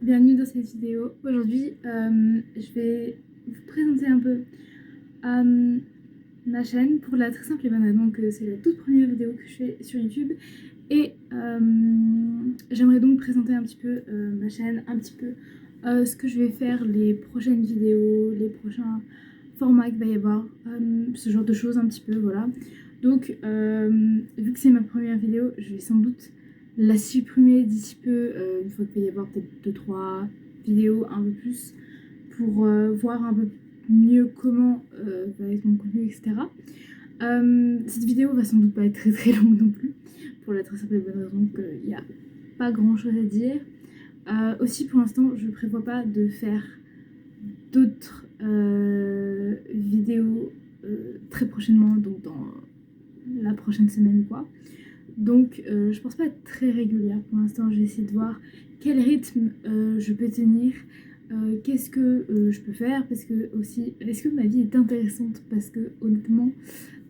bienvenue dans cette vidéo. Aujourd'hui, je vais vous présenter un peu ma chaîne pour la très simple et bonne raison que c'est la toute première vidéo que je fais sur YouTube. Et j'aimerais donc présenter un petit peu ma chaîne, un petit peu ce que je vais faire, les prochaines vidéos, les prochains formats qu'il va y avoir, ce genre de choses un petit peu, voilà. Donc, vu que c'est ma première vidéo, je vais sans doute la supprimer d'ici peu, une fois qu'il va y avoir peut-être 2-3 vidéos, un peu plus, pour voir un peu mieux comment va être mon contenu, etc. Cette vidéo va sans doute pas être très très longue non plus, pour la très simple et bonne raison qu'il n'y a pas grand chose à dire. Aussi, pour l'instant, je prévois pas de faire d'autres vidéos très prochainement, donc dans la prochaine semaine quoi. Donc je pense pas être très régulière pour l'instant. Je vais essayer de voir quel rythme je peux tenir, qu'est-ce que je peux faire, parce que aussi est-ce que ma vie est intéressante, parce que honnêtement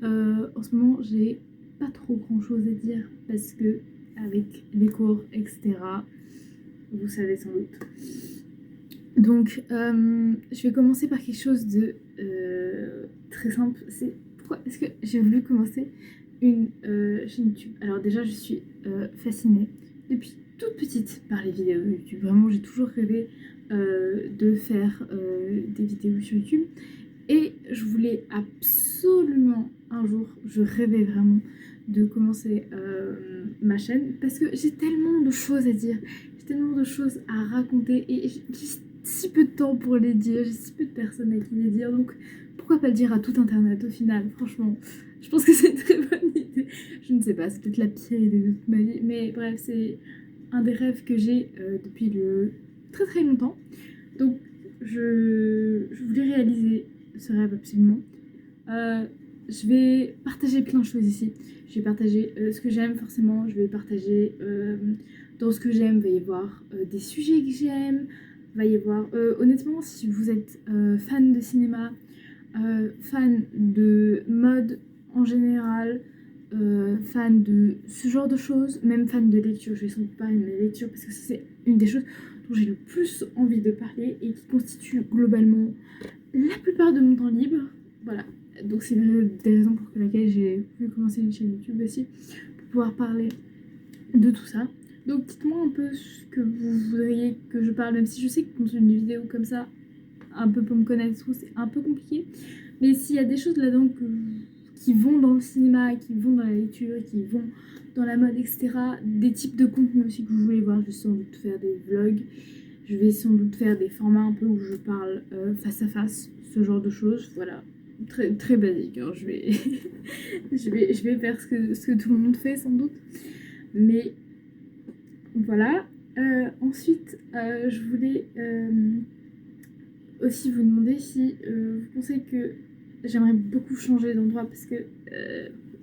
en ce moment j'ai pas trop grand chose à dire, parce que avec les cours etc, vous savez sans doute. Donc je vais commencer par quelque chose de très simple. C'est pourquoi est-ce que j'ai voulu commencer une chaîne YouTube. Alors déjà je suis fascinée depuis toute petite par les vidéos YouTube. Vraiment j'ai toujours rêvé de faire des vidéos sur YouTube. Et je voulais absolument un jour, je rêvais vraiment de commencer ma chaîne, parce que j'ai tellement de choses à dire, j'ai tellement de choses à raconter et j'ai si peu de temps pour les dire, j'ai si peu de personnes à qui les dire, donc pourquoi pas le dire à tout internet au final. Franchement, je pense que c'est une très bonne idée. Je ne sais pas, c'est peut-être la pire idée de toute ma vie, mais bref, c'est un des rêves que j'ai depuis très très longtemps. Donc je voulais réaliser ce rêve absolument. Je vais partager plein de choses ici. Je vais partager ce que j'aime forcément. Je vais partager dans ce que j'aime. Il va y avoir des sujets que j'aime. Il va y avoir honnêtement, si vous êtes fan de cinéma, fan de mode en général, fan de ce genre de choses, même fan de lecture, je vais sans doute parler de mes lectures parce que c'est une des choses dont j'ai le plus envie de parler et qui constitue globalement la plupart de mon temps libre. Voilà, donc c'est une des raisons pour lesquelles j'ai voulu commencer une chaîne YouTube aussi, pour pouvoir parler de tout ça. Donc dites-moi un peu ce que vous voudriez que je parle, même si je sais que dans une vidéo comme ça, un peu pour me connaître, c'est un peu compliqué. Mais s'il y a des choses là-dedans qui vont dans le cinéma, qui vont dans la lecture, qui vont dans la mode, etc., des types de contenus aussi que vous voulez voir, je vais sans doute faire des vlogs, je vais sans doute faire des formats un peu où je parle face à face, ce genre de choses, voilà. Très, très basique, hein. je vais, je vais faire ce que tout le monde fait sans doute. Mais voilà. Ensuite, je voulais aussi vous demander si vous pensez que j'aimerais beaucoup changer d'endroit, parce que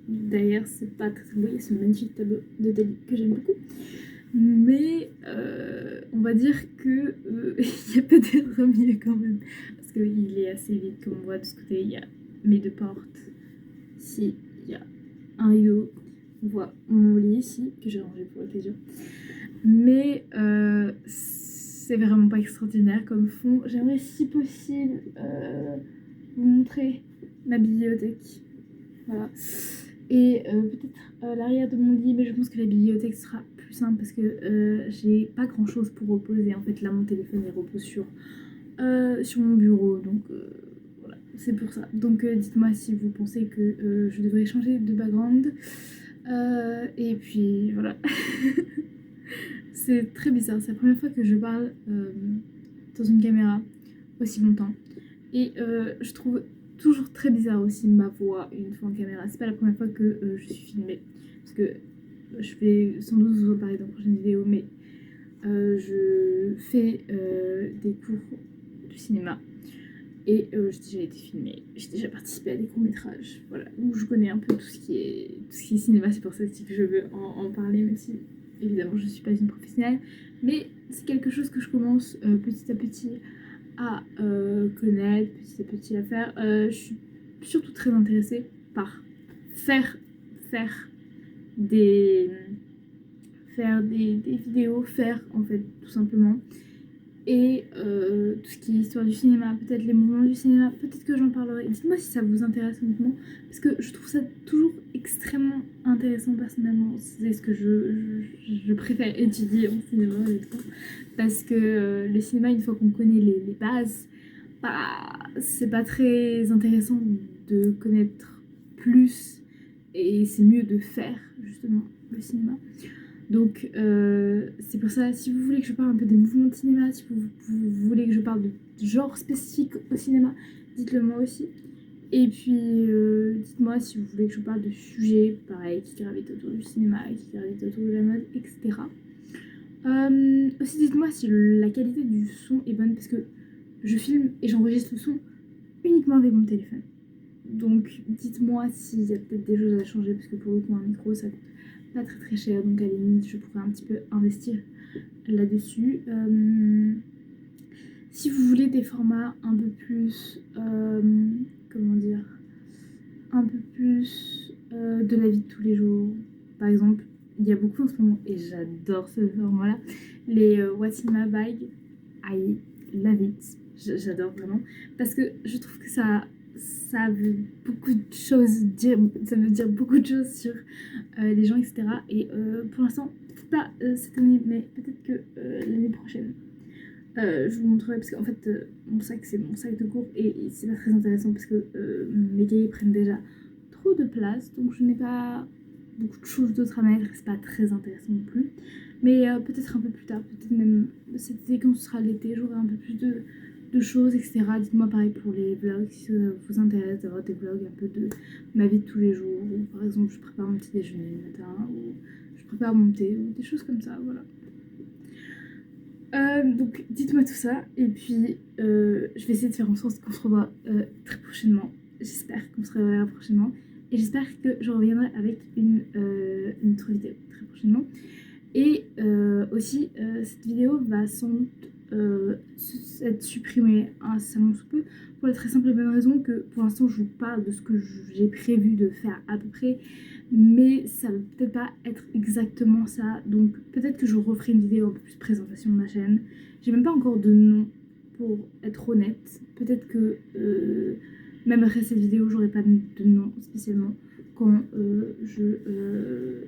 d'ailleurs c'est pas très beau, il y a ce magnifique tableau de Dali que j'aime beaucoup, mais on va dire que il y a peut-être mieux quand même, parce qu'il est assez vide comme on voit de ce côté. Il y a mes deux portes ici, il y a un rideau, on voit mon lit ici que j'ai rangé pour l'occasion, mais c'est vraiment pas extraordinaire comme fond. J'aimerais si possible vous montrer ma bibliothèque, voilà, et peut-être l'arrière de mon lit, mais je pense que la bibliothèque sera plus simple parce que j'ai pas grand chose pour reposer. En fait là mon téléphone il repose sur mon bureau, donc voilà, c'est pour ça. Donc dites-moi si vous pensez que je devrais changer de background, et puis voilà. C'est très bizarre, c'est la première fois que je parle dans une caméra aussi longtemps. Et je trouve toujours très bizarre aussi ma voix une fois en caméra. C'est pas la première fois que je suis filmée, parce que je vais sans doute vous en parler dans la prochaine vidéo, mais je fais des cours de cinéma. Et j'ai déjà été filmée, j'ai déjà participé à des courts-métrages, voilà, où je connais un peu tout ce qui est cinéma. C'est pour ça aussi que je veux en parler, même si évidemment je ne suis pas une professionnelle. Mais c'est quelque chose que je commence petit à petit à connaître, petit à petit à faire. Je suis surtout très intéressée par faire, faire des, des vidéos, faire en fait tout simplement. et tout ce qui est histoire du cinéma, peut-être les mouvements du cinéma, peut-être que j'en parlerai. Dites-moi si ça vous intéresse honnêtement, parce que je trouve ça toujours extrêmement intéressant personnellement. C'est ce que je préfère étudier en cinéma honnêtement, parce que le cinéma, une fois qu'on connaît les bases, bah, c'est pas très intéressant de connaître plus, et c'est mieux de faire justement le cinéma. Donc c'est pour ça, si vous voulez que je parle un peu des mouvements de cinéma, si vous voulez que je parle de genre spécifique au cinéma, dites-le moi aussi. Et puis dites-moi si vous voulez que je parle de sujets, pareil, qui gravitent autour du cinéma, qui gravitent autour de la mode, etc. Aussi dites-moi si la qualité du son est bonne, parce que je filme et j'enregistre le son uniquement avec mon téléphone. Donc dites-moi s'il y a peut-être des choses à changer, parce que pour le coup un micro ça coûte pas très cher, donc à la limite je pourrais un petit peu investir là-dessus. Si vous voulez des formats un peu plus, comment dire, un peu plus de la vie de tous les jours, par exemple, il y a beaucoup en ce moment, et j'adore ce format-là, les What's in my bag, I love it, j'adore vraiment, parce que je trouve que ça veut beaucoup de choses dire, ça veut dire beaucoup de choses sur les gens, etc. Et pour l'instant, peut-être pas cette année, mais peut-être que l'année prochaine. Je vous montrerai, parce qu'en fait, mon sac, c'est mon sac de cours, et c'est pas très intéressant parce que mes cahiers prennent déjà trop de place, donc je n'ai pas beaucoup de choses d'autres à mettre, c'est pas très intéressant non plus. Mais peut-être un peu plus tard, peut-être même cet été, quand ce sera l'été, j'aurai un peu plus de choses, etc. Dites-moi pareil pour les vlogs, si ça vous intéresse d'avoir des vlogs un peu de ma vie de tous les jours, ou par exemple je prépare mon petit déjeuner le matin, ou je prépare mon thé, ou des choses comme ça, voilà. Donc dites-moi tout ça, et puis je vais essayer de faire en sorte qu'on se revoit très prochainement. J'espère qu'on se reverra prochainement, et j'espère que je reviendrai avec une autre vidéo très prochainement. Et aussi, cette vidéo va sans doute être supprimée incessamment sous peu, pour la très simple et bonne raison que pour l'instant je vous parle de ce que j'ai prévu de faire à peu près, mais ça va peut-être pas être exactement ça, donc peut-être que je referai une vidéo un peu plus présentation de ma chaîne. J'ai même pas encore de nom, pour être honnête, peut-être que même après cette vidéo j'aurai pas de nom spécialement quand je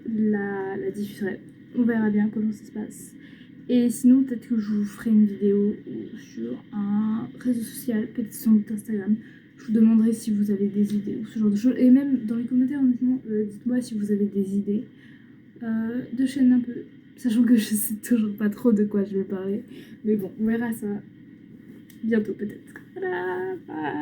la diffuserai. On verra bien comment ça se passe. Et sinon, peut-être que je vous ferai une vidéo sur un réseau social, peut-être sur Instagram. Je vous demanderai si vous avez des idées ou ce genre de choses. Et même dans les commentaires, honnêtement, dites-moi si vous avez des idées de chaînes un peu. Sachant que je sais toujours pas trop de quoi je vais parler. Mais bon, on verra ça bientôt peut-être. Voilà, bye.